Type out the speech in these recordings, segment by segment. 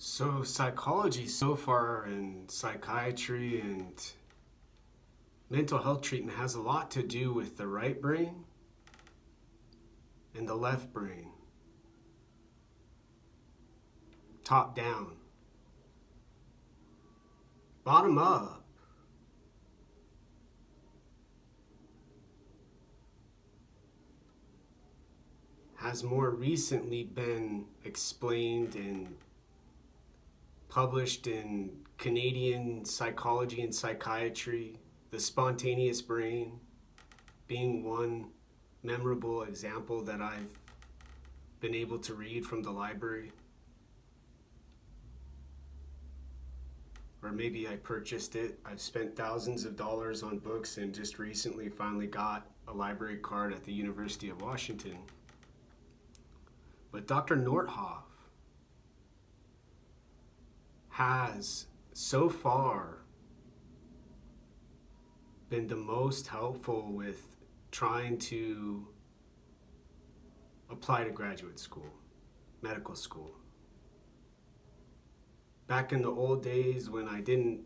So, psychology so far and psychiatry and mental health treatment has a lot to do with the right brain and the left brain, top down, bottom up. Has more recently been explained and published in Canadian Psychology and Psychiatry, the spontaneous brain being one memorable example that I've been able to read from the library. Or maybe I purchased it. I've spent thousands of dollars on books and just recently finally got a library card at the University of Washington. But Dr. Nordhoff has so far been the most helpful with trying to apply to graduate school, medical school. Back in the old days when I didn't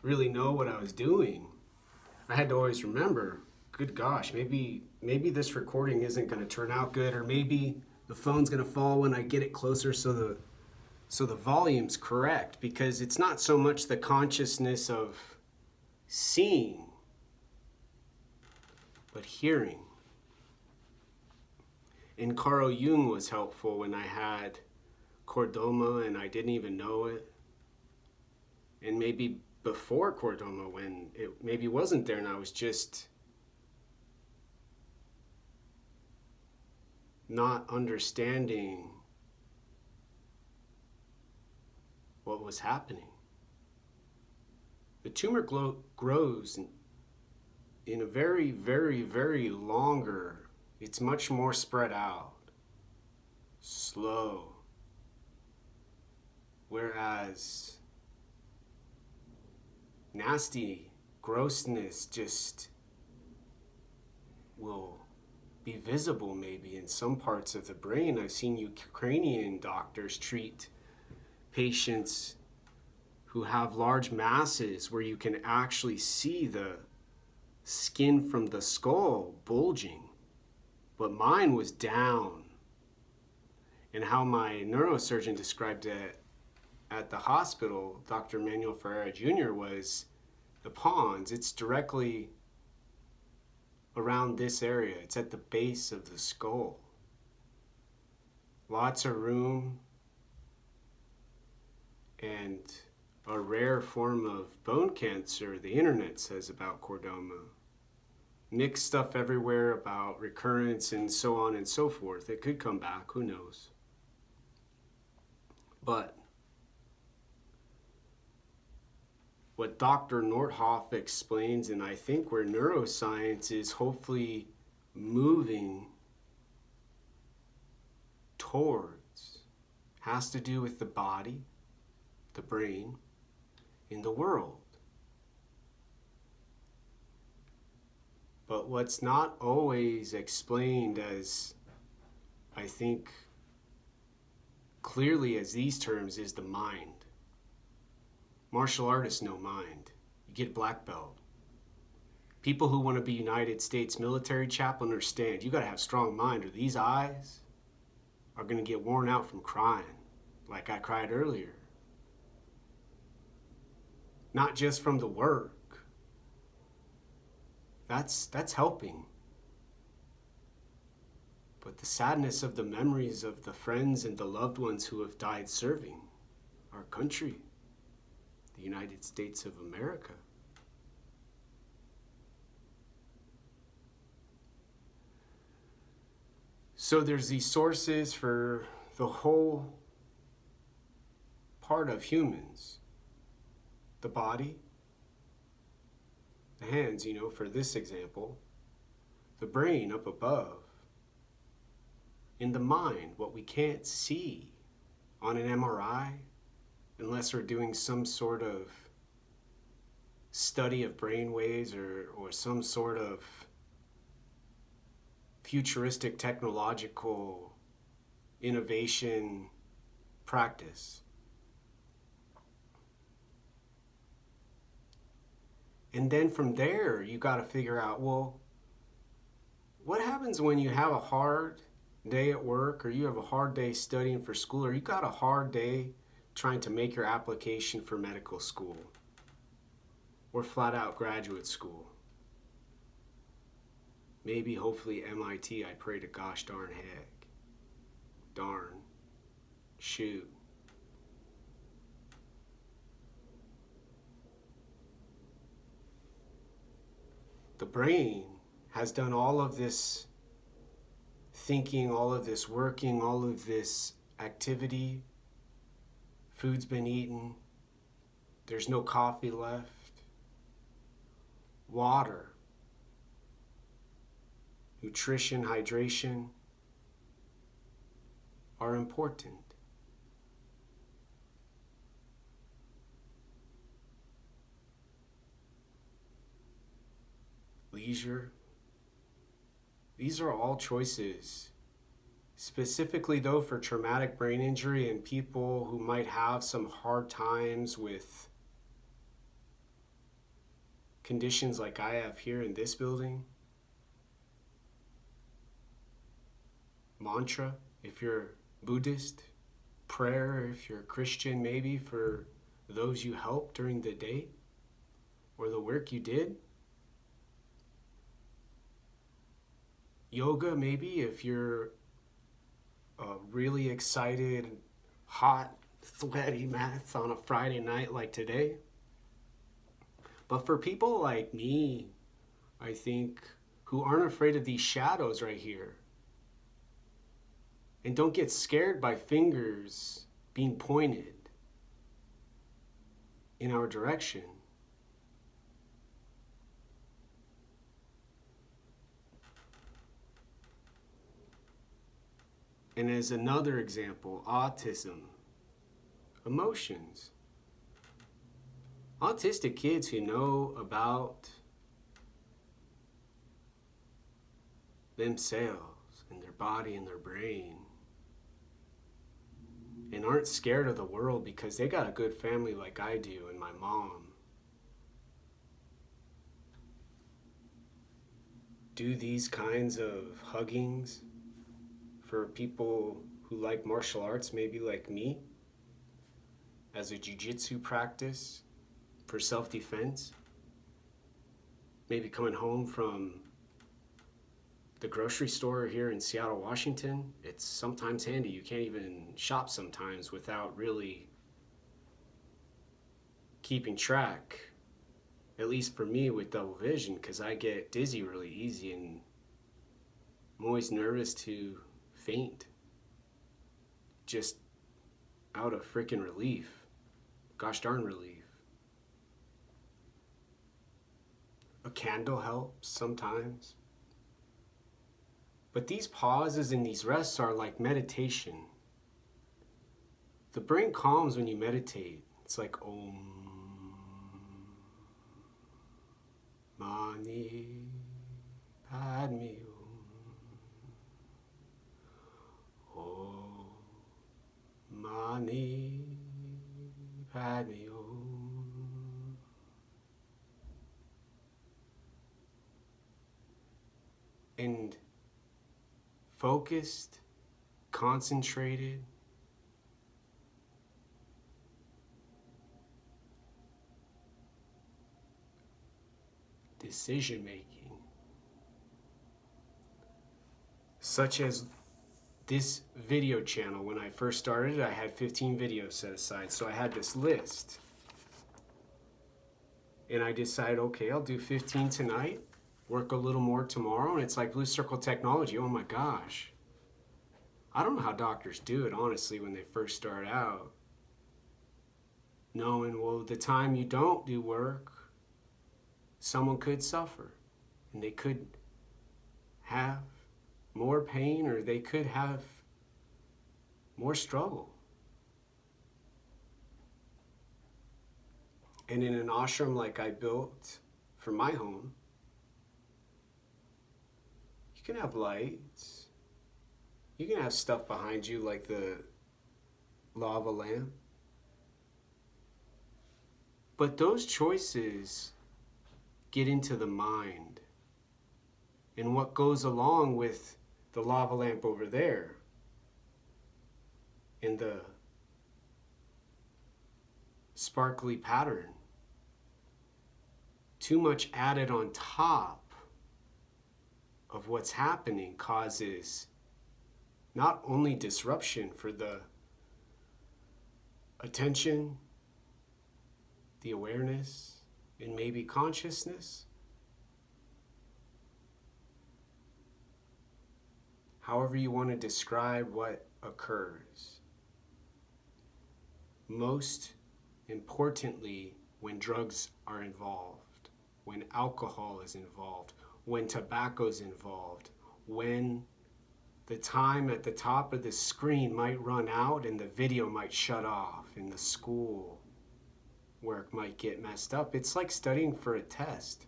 really know what I was doing, I had to always remember, good gosh, maybe this recording isn't going to turn out good, or maybe the phone's going to fall when I get it closer so the volume's correct, because it's not so much the consciousness of seeing, but hearing. And Carl Jung was helpful when I had chordoma and I didn't even know it. And maybe before chordoma when it maybe wasn't there and I was just not understanding what was happening. The tumor grows in a very, very, very longer, it's much more spread out, slow. Whereas nasty grossness just will be visible maybe in some parts of the brain. I've seen Ukrainian doctors treat patients who have large masses where you can actually see the skin from the skull bulging, but mine was down. And how my neurosurgeon described it at the hospital, Dr. Manuel Ferreira Jr., was the pons. It's directly around this area. It's at the base of the skull. Lots of room and a rare form of bone cancer, the internet says about chordoma. Mixed stuff everywhere about recurrence and so on and so forth. It could come back, who knows? But what Dr. Nordhoff explains, and I think where neuroscience is hopefully moving towards, has to do with the body, the brain, in the world. But what's not always explained as, I think, clearly as these terms is the mind. Martial artists know mind. You get black belt. People who want to be United States military chaplain understand you got to have strong mind or these eyes are going to get worn out from crying, like I cried earlier. Not just from the work. That's helping. But the sadness of the memories of the friends and the loved ones who have died serving our country, the United States of America. So there's these sources for the whole part of humans. The body, the hands, for this example, the brain up above, in the mind, what we can't see on an MRI, unless we're doing some sort of study of brain waves or some sort of futuristic technological innovation practice. And then from there, you got to figure out, well, what happens when you have a hard day at work, or you have a hard day studying for school, or you got a hard day trying to make your application for medical school or flat out graduate school? Maybe, hopefully, MIT. I pray to gosh darn heck. Darn. Shoot. The brain has done all of this thinking, all of this working, all of this activity. Food's been eaten. There's no coffee left. Water. Nutrition, hydration are important. Leisure. These are all choices. Specifically though, for traumatic brain injury and people who might have some hard times with conditions like I have here in this building. Mantra, if you're Buddhist. Prayer, if you're a Christian, maybe for those you helped during the day or the work you did. Yoga, maybe, if you're a really excited, hot, sweaty mess on a Friday night like today. But for people like me, I think, who aren't afraid of these shadows right here, and don't get scared by fingers being pointed in our direction. And as another example, autism, emotions. Autistic kids who know about themselves and their body and their brain, and aren't scared of the world because they got a good family like I do and my mom. Do these kinds of huggings for people who like martial arts, maybe like me, as a jiu-jitsu practice for self-defense. Maybe coming home from the grocery store here in Seattle, Washington, it's sometimes handy. You can't even shop sometimes without really keeping track, at least for me with double vision, because I get dizzy really easy and I'm always nervous to faint just out of freaking relief. Gosh darn relief. A candle helps sometimes. But these pauses and these rests are like meditation. The brain calms when you meditate. It's like Om Mani Padme Om Mani Padme Om. And focused, concentrated, decision making, such as this video channel. When I first started, I had 15 videos set aside, so I had this list, and I decided, okay, I'll do 15 tonight, work a little more tomorrow, and it's like Blue Circle Technology. Oh my gosh. I don't know how doctors do it, honestly, when they first start out. Knowing, well, the time you don't do work, someone could suffer, and they could have more pain, or they could have more struggle. And in an ashram like I built for my home, you can have lights. You can have stuff behind you like the lava lamp. But those choices get into the mind and what goes along with the lava lamp over there and the sparkly pattern. Too much added on top of what's happening causes not only disruption for the attention, the awareness, and maybe consciousness. However you want to describe what occurs. Most importantly, when drugs are involved, when alcohol is involved, when tobacco is involved, when the time at the top of the screen might run out and the video might shut off and the school work might get messed up. It's like studying for a test.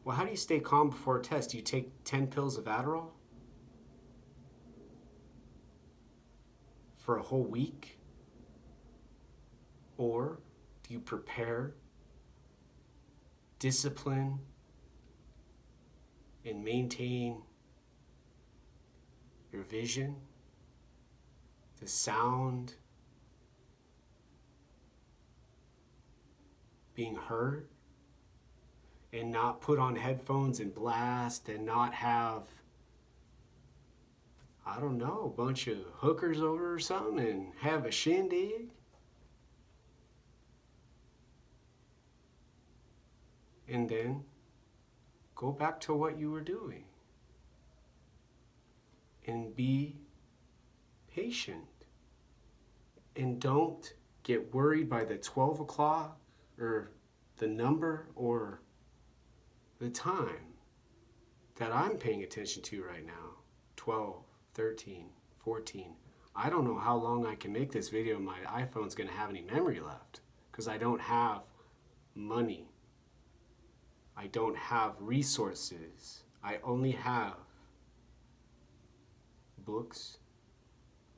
Well, how do you stay calm before a test? Do you take 10 pills of Adderall for a whole week? Or do you prepare, discipline, and maintain your vision, the sound being heard, and not put on headphones and blast and not have, I don't know, a bunch of hookers over or something and have a shindig? And then go back to what you were doing and be patient. And don't get worried by the 12 o'clock or the number or the time that I'm paying attention to right now. 12, 13, 14. I don't know how long I can make this video. My iPhone's gonna have any memory left because I don't have money. I don't have resources. I only have books,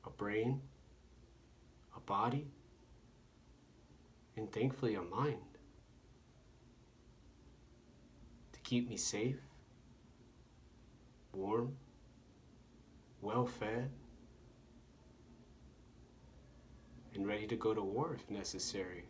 a brain, a body, and thankfully a mind to keep me safe, warm, well fed, and ready to go to war if necessary.